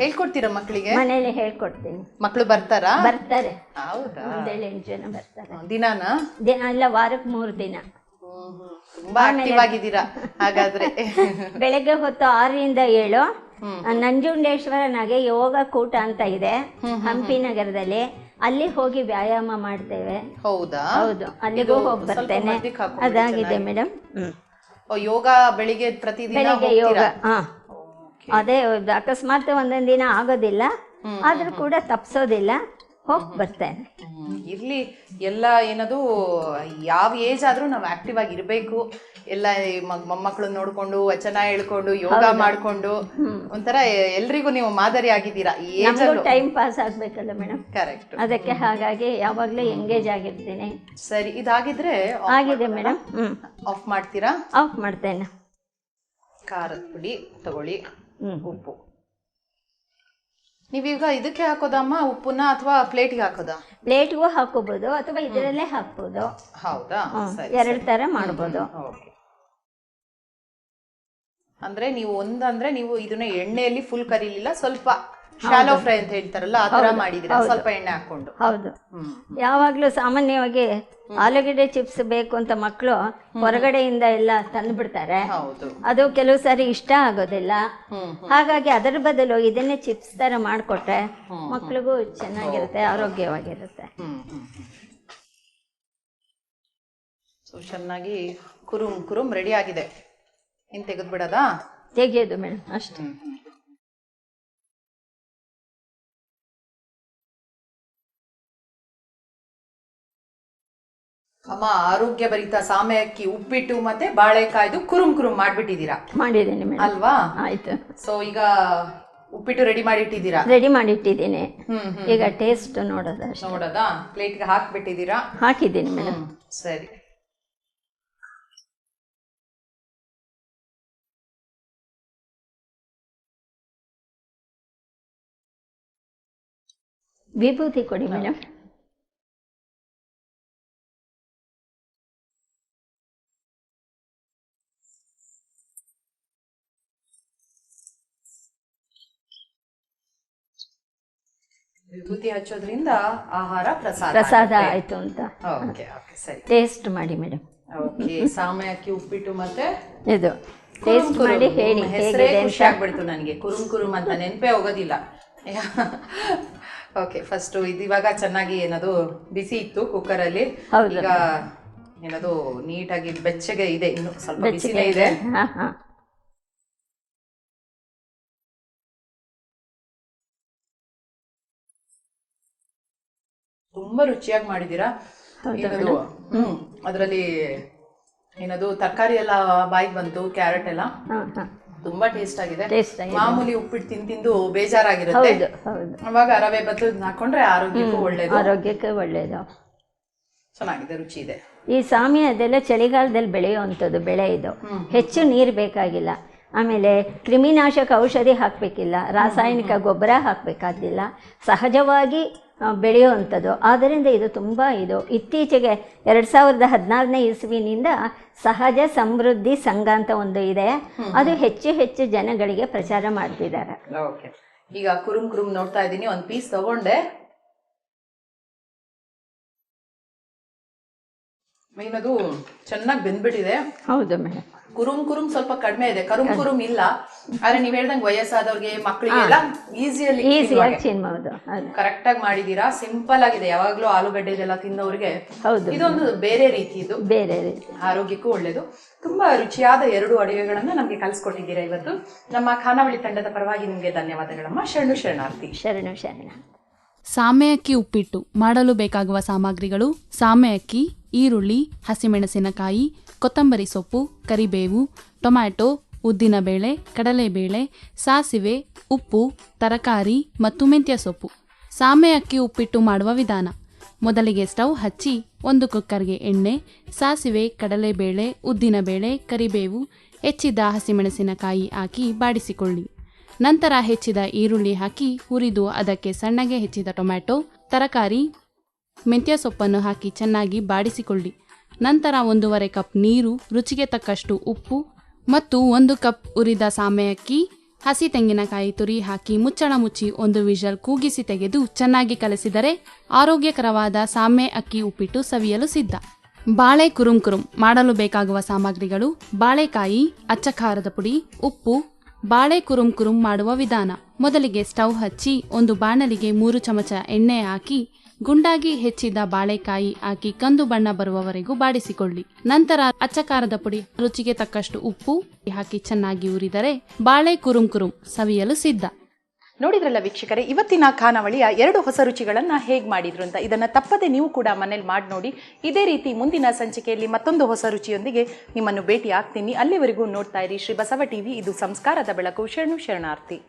ಹೇಳ್ಕೊಡ್ತೀರಾ ಮಕ್ಕಳಿಗೆ? ಮನೇಲಿ ಹೇಳ್ಕೊಡ್ತೀನಿ. ಮಕ್ಕಳು ಬರ್ತಾರಾ? ಬರ್ತಾರೆ. ಹೌದಾ? 7 ಜನ ಬರ್ತಾರೆ. ದಿನಾನ? ದಿನ ಅಲ್ಲ, ವಾರಕ್ಕೆ 3 ದಿನ. ತುಂಬಾ ಆಕ್ಟಿವ್ ಆಗಿದ್ದೀರಾ ಹಾಗಾದ್ರೆ. ಬೆಳಗ್ಗೆ ಹೊತ್ತು 6ರಿಂದ 7 ನಂಜುಂಡೇಶ್ವರನಾಗೆ ಯೋಗ ಕೂಟ ಅಂತ ಇದೆ ಹಂಪಿ ನಗರದಲ್ಲಿ, ಅಲ್ಲಿ ಹೋಗಿ ವ್ಯಾಯಾಮ ಮಾಡ್ತೇವೆ. ಹೌದಾ? ಹೌದು, ಅಲ್ಲಿಗೂ ಹೋಗಿ ಬರ್ತೇನೆ. ಅದಾಗಿದೆ ಮೇಡಮ್. ಯೋಗ ಬೆಳಿಗ್ಗೆ ಪ್ರತಿದಿನ ಬೆಳಿಗ್ಗೆ ಯೋಗ. ಅದೇ ಅಕಸ್ಮಾತ್ ಒಂದೊಂದು ದಿನ ಆಗೋದಿಲ್ಲ, ಆದ್ರೂ ಕೂಡ ತಪ್ಸೋದಿಲ್ಲ, ಹೋಗಿ ಬರ್ತೇನೆ. ಇರ್ಲಿ, ಎಲ್ಲ ಏನದು ಯಾವ ಏಜ್ ಆದ್ರೂ ನಾವು ಆಕ್ಟಿವ್ ಆಗಿ ಇರ್ಬೇಕು. ಎಲ್ಲ ಮೊಮ್ಮಕ್ಕಳು ನೋಡ್ಕೊಂಡು ವಚನ ಹೇಳ್ಕೊಂಡು ಯೋಗ ಮಾಡ್ಕೊಂಡು ಒಂಥರ ಎಲ್ರಿಗೂ ನೀವು ಮಾದರಿ ಆಗಿದ್ದೀರಾ. ಈ ಏಜ್ ಟೈಮ್ ಪಾಸ್ ಆಗ್ಬೇಕಲ್ಲ ಮೇಡಮ್. ಕರೆಕ್ಟ್. ಅದಕ್ಕೆ ಹಾಗಾಗಿ ಯಾವಾಗ್ಲೂ ಎಂಗೇಜ್ ಆಗಿರ್ತೀನಿ. ಸರಿ, ಇದಾಗಿದ್ರೆ ಆಗಿದೆ ಮೇಡಮ್. ಆಫ್ ಮಾಡ್ತೀರಾ? ಆಫ್ ಮಾಡ್ತೇನೆ. ಖಾರದ ಪುಡಿ ತಗೊಳ್ಳಿ, ಉಪ್ಪು. ನೀವೀಗ ಇದಕ್ಕೆ ಹಾಕೋದಮ್ಮ ಉಪ್ಪುನ ಅಥವಾ ಪ್ಲೇಟ್ಗೆ ಹಾಕೋದಾ? ಪ್ಲೇಟ್ಗೂ ಹಾಕೋಬಹುದು ಅಥವಾ ಇದರಲ್ಲೇ ಹಾಕ್ಬೋದು. ಹೌದಾ? 2 ತರ ಮಾಡ್ಬೋದು. ಅಂದ್ರೆ ನೀವು ಒಂದಂದ್ರೆ ನೀವು ಇದನ್ನ ಎಣ್ಣೆಯಲ್ಲಿ ಫುಲ್ ಕರಿಲಿಲ್ಲ, ಸ್ವಲ್ಪ ಶಾಲೋ ಫ್ರೈ ಅಂತ ಹೇಳ್ತಾರಲ್ಲ ಆ ತರ ಮಾಡಿದಿರಾ, ಸ್ವಲ್ಪ ಎಣ್ಣೆ ಹಾಕೊಂಡು. ಹೌದು. ಯಾವಾಗ್ಲೂ ಸಾಮಾನ್ಯವಾಗಿ ಆಲೂಗಡ್ಡೆ ಚಿಪ್ಸ್ ಬೇಕು ಅಂತ ಮಕ್ಕಳು ಹೊರಗಡೆಯಿಂದ ಎಲ್ಲ ತಂದ್ಬಿಡ್ತಾರೆ. ಅದು ಕೆಲವು ಸಾರಿ ಇಷ್ಟ ಆಗೋದಿಲ್ಲ. ಹಾಗಾಗಿ ಅದರ ಬದಲು ಇದನ್ನೇ ಚಿಪ್ಸ್ ತರ ಮಾಡಿಕೊಟ್ರೆ ಮಕ್ಳಿಗೂ ಚೆನ್ನಾಗಿರುತ್ತೆ, ಆರೋಗ್ಯವಾಗಿರುತ್ತೆ. ಚೆನ್ನಾಗಿ ಕುರುಮ್ ಕುರುಮ್ ರೆಡಿ ಆಗಿದೆ. ಇನ್ ತೆಗೆದು ಬಿಡೋದಾ? ತೆಗೆಯೋದು ಮೇಡಮ್ ಅಷ್ಟೇ. ಅಮ್ಮ, ಆರೋಗ್ಯ ಭರಿತ ಸಾಮಯಕ್ಕಿ ಉಪ್ಪಿಟ್ಟು ಮತ್ತೆ ಬಾಳೆಕಾಯ್ದು ಕುರುಮ್ ಕುರುಮ್ ಮಾಡ್ಬಿಟ್ಟಿದ್ದೀರಾ? ಮಾಡಿದ್ದೀನಿ ಮೇಡಮ್. ಅಲ್ವಾ? ಆಯ್ತು. ಸೊ ಈಗ ಉಪ್ಪಿಟ್ಟು ರೆಡಿ ಮಾಡಿಟ್ಟಿದ್ದೀರಾ? ರೆಡಿ ಮಾಡಿಟ್ಟಿದ್ದೀನಿ. ಈಗ ಟೇಸ್ಟ್ ನೋಡೋದಾ? ಪ್ಲೇಟ್ಗೆ ಹಾಕ್ಬಿಟ್ಟಿದ್ದೀರಾ? ಹಾಕಿದ್ದೀನಿ ಮೇಡಮ್. ಸರಿ. ವಿಭೂತಿ ಕೊಡಿ ಮೇಡಮ್. ವಿಭೂತಿ ಹಚ್ಚೋದ್ರಿಂದ ಆಹಾರ ಪ್ರಸಾದ ಆಯ್ತು ಅಂತ. ಓಕೆ ಓಕೆ ಸರಿ. ಟೇಸ್ಟ್ ಮಾಡಿ ಮೇಡಮ್. ಓಕೆ, ಸಾಮೆ ಅಕ್ಕಿ ಉಪ್ಪಿಟ್ಟು ಮತ್ತೆ ಇದು ಟೇಸ್ಟ್ ಮಾಡಿ ಹೇಳಿ ಹೆಸರೇ ಹೇಗಿದೆ ಖುಷಿ ಅಂತ. ಆಗ್ಬಿಡ್ತು ನನಗೆ. ಕುರುಮ್ ಅಂತ ನೆನಪೇ ಹೋಗೋದಿಲ್ಲ. ಓಕೆ, ಫಸ್ಟ್ ಇದು ಇವಾಗ ಚೆನ್ನಾಗಿ ಏನದು ಬಿಸಿ ಇತ್ತು ಕುಕ್ಕರಲ್ಲಿ. ಹೌದು. ಈಗ ಏನದು ನೀಟಾಗಿ ಬೆಚ್ಚಗೆ ಇದೆ, ಇನ್ನು ಸ್ವಲ್ಪ ಬಿಸಿನೇ ಇದೆ. ಹಾಂ ಹಾಂ. ತುಂಬಾ ರುಚಿಯಾಗಿ ಮಾಡಿದೀರಾ. ಏನದು ಅದರಲ್ಲಿ ಏನದು ತರಕಾರಿ ಎಲ್ಲ ಬಾಯಿಗೆ ಬಂತು, ಕ್ಯಾರೆಟ್ ಎಲ್ಲ ತುಂಬಾ ಟೇಸ್ಟ್ ಆಗಿದೆ. ಮಾಮೂಲಿ ಉಪ್ಪಿಟ್ಟು ತಿಂದು ಬೇಜಾರಾಗಿರುತ್ತೆ, ಅವಾಗ ರವೆ ಬದಲು ಹಾಕೊಂಡ್ರೆ ಆರೋಗ್ಯಕ್ಕೂ ಒಳ್ಳೇದು. ಚೆನ್ನಾಗಿದೆ, ರುಚಿ ಇದೆ. ಈ ಸಾಮೆ ಅದೆಲ್ಲ ಚಳಿಗಾಲದಲ್ಲಿ ಬೆಳೆಯುವಂಥದ್ದು ಬೆಳೆ ಇದು. ಹೆಚ್ಚು ನೀರು ಬೇಕಾಗಿಲ್ಲ. ಆಮೇಲೆ ಕ್ರಿಮಿನಾಶಕ ಔಷಧಿ ಹಾಕಬೇಕಿಲ್ಲ, ರಾಸಾಯನಿಕ ಗೊಬ್ಬರ ಹಾಕಬೇಕಾದಿಲ್ಲ, ಸಹಜವಾಗಿ ಬೆಳೆಯುವಂಥದ್ದು. ಆದ್ದರಿಂದ ಇದು ತುಂಬ ಇತ್ತೀಚೆಗೆ 2014ನೇ ಇಸ್ವಿನಿಂದ ಸಹಜ ಸಮೃದ್ಧಿ ಸಂಘ ಅಂತ ಒಂದು ಇದೆ, ಅದು ಹೆಚ್ಚು ಜನಗಳಿಗೆ ಪ್ರಚಾರ ಮಾಡ್ತಿದ್ದಾರೆ. ಈಗ ಕುರುಮ್ ನೋಡ್ತಾ ಇದ್ದೀನಿ, ಒಂದು ಪೀಸ್ ತಗೊಂಡೆ. ಏನದು ಚೆನ್ನಾಗಿ ಬೆಂದ್ಬಿಟ್ಟಿದೆ. ಹೌದು ಮೇಡಮ್. ಕುರುಮ್ ಸ್ವಲ್ಪ ಕಡಿಮೆ ಇದೆ, ಕುರುಮ್ ಇಲ್ಲ. ಆದ್ರೆ ನೀವ್ ಹೇಳ್ದಂಗೆ ವಯಸ್ಸಾದವ್ರಿಗೆ, ಮಕ್ಕಳಿಗೆಲ್ಲ ಈಸಿಯಾಗಿ ತಿನ್ಬಹುದು. ಕರೆಕ್ಟ್ ಆಗಿ ಮಾಡಿದೀರಾ. ಸಿಂಪಲ್ ಆಗಿದೆ. ಯಾವಾಗ್ಲೂ ಆಲೂಗಡ್ಡೆ ಇದೆಲ್ಲ ತಿಂದವ್ರಿಗೆ ಇದೊಂದು ಬೇರೆ ರೀತಿ, ಇದು ಬೇರೆ ರೀತಿ, ಆರೋಗ್ಯಕ್ಕೂ ಒಳ್ಳೇದು. ತುಂಬಾ ರುಚಿಯಾದ 2 ಅಡುಗೆಗಳನ್ನ ನಮ್ಗೆ ಕಲಿಸ್ಕೊಟ್ಟಿದ್ದೀರಾ ಇವತ್ತು. ನಮ್ಮ ಖಾನಾವಳಿ ತಂಡದ ಪರವಾಗಿ ನಿಮ್ಗೆ ಧನ್ಯವಾದಗಳಮ್ಮ. ಶರಣಾರ್ಥಿ. ಶರಣ. ಸಾಮೆ ಅಕ್ಕಿ ಉಪ್ಪಿಟ್ಟು ಮಾಡಲು ಬೇಕಾಗುವ ಸಾಮಗ್ರಿಗಳು: ಸಾಮೆ ಅಕ್ಕಿ, ಈರುಳ್ಳಿ, ಹಸಿಮೆಣಸಿನಕಾಯಿ, ಕೊತ್ತಂಬರಿ ಸೊಪ್ಪು, ಕರಿಬೇವು, ಟೊಮ್ಯಾಟೊ, ಉದ್ದಿನಬೇಳೆ, ಕಡಲೆಬೇಳೆ, ಸಾಸಿವೆ, ಉಪ್ಪು, ತರಕಾರಿ ಮತ್ತು ಮೆಂತ್ಯ ಸೊಪ್ಪು. ಸಾಮೆ ಅಕ್ಕಿ ಉಪ್ಪಿಟ್ಟು ಮಾಡುವ ವಿಧಾನ: ಮೊದಲಿಗೆ ಸ್ಟವ್ ಹಚ್ಚಿ 1 ಕುಕ್ಕರ್ಗೆ ಎಣ್ಣೆ, ಸಾಸಿವೆ, ಕಡಲೆಬೇಳೆ, ಉದ್ದಿನಬೇಳೆ, ಕರಿಬೇವು, ಹೆಚ್ಚಿದ ಹಸಿಮೆಣಸಿನಕಾಯಿ ಹಾಕಿ ಬಾಡಿಸಿಕೊಳ್ಳಿ. ನಂತರ ಹೆಚ್ಚಿದ ಈರುಳ್ಳಿ ಹಾಕಿ ಹುರಿದು ಅದಕ್ಕೆ ಸಣ್ಣಗೆ ಹೆಚ್ಚಿದ ಟೊಮ್ಯಾಟೊ, ತರಕಾರಿ, ಮೆಂತ್ಯ ಸೊಪ್ಪನ್ನು ಹಾಕಿ ಚೆನ್ನಾಗಿ ಬಾಡಿಸಿಕೊಳ್ಳಿ. ನಂತರ 1.5 ಕಪ್ ನೀರು, ರುಚಿಗೆ ತಕ್ಕಷ್ಟು ಉಪ್ಪು ಮತ್ತು 1 ಕಪ್ ಹುರಿದ ಸಾಮೆ ಅಕ್ಕಿ, ಹಸಿ ತೆಂಗಿನಕಾಯಿ ತುರಿ ಹಾಕಿ ಮುಚ್ಚಳ ಮುಚ್ಚಿ 1 ವಿಷಲ್ ಕೂಗಿಸಿ ತೆಗೆದು ಚೆನ್ನಾಗಿ ಕಲಸಿದರೆ ಆರೋಗ್ಯಕರವಾದ ಸಾಮೆ ಅಕ್ಕಿ ಉಪ್ಪಿಟ್ಟು ಸವಿಯಲು ಸಿದ್ಧ. ಬಾಳೆ ಕುರುಮ್ ಮಾಡಲು ಬೇಕಾಗುವ ಸಾಮಗ್ರಿಗಳು: ಬಾಳೆಕಾಯಿ, ಅಚ್ಚ ಖಾರದ ಪುಡಿ, ಉಪ್ಪು. ಬಾಳೆ ಕುರುಮ್ ಮಾಡುವ ವಿಧಾನ: ಮೊದಲಿಗೆ ಸ್ಟವ್ ಹಚ್ಚಿ 1 ಬಾಣಲಿಗೆ 3 ಚಮಚ ಎಣ್ಣೆ ಹಾಕಿ ಗುಂಡಾಗಿ ಹೆಚ್ಚಿದ ಬಾಳೆಕಾಯಿ ಹಾಕಿ ಕಂದು ಬಣ್ಣ ಬರುವವರೆಗೂ ಬಾಡಿಸಿಕೊಳ್ಳಿ. ನಂತರ ಅಚ್ಚ ಖಾರದ ಪುಡಿ, ರುಚಿಗೆ ತಕ್ಕಷ್ಟು ಉಪ್ಪು ಹಾಕಿ ಚೆನ್ನಾಗಿ ಹುರಿದರೆ ಬಾಳೆ ಕುರುಮ್ ಸವಿಯಲು ಸಿದ್ಧ. ನೋಡಿದ್ರಲ್ಲ ವೀಕ್ಷಕರೇ, ಇವತ್ತಿನ ಖಾನಾವಳಿಯ 2 ಹೊಸ ರುಚಿಗಳನ್ನ ಹೇಗೆ ಮಾಡಿದ್ರು ಅಂತ. ಇದನ್ನ ತಪ್ಪದೆ ನೀವು ಕೂಡ ಮನೇಲಿ ಮಾಡಿ ನೋಡಿ. ಇದೇ ರೀತಿ ಮುಂದಿನ ಸಂಚಿಕೆಯಲ್ಲಿ ಮತ್ತೊಂದು ಹೊಸ ರುಚಿಯೊಂದಿಗೆ ನಿಮ್ಮನ್ನು ಭೇಟಿ ಆಗ್ತೀನಿ. ಅಲ್ಲಿವರೆಗೂ ನೋಡ್ತಾ ಇರಿ ಶ್ರೀ ಬಸವ ಟಿವಿ. ಇದು ಸಂಸ್ಕಾರದ ಬೆಳಕು. ಶರಣಾರ್ಥಿ.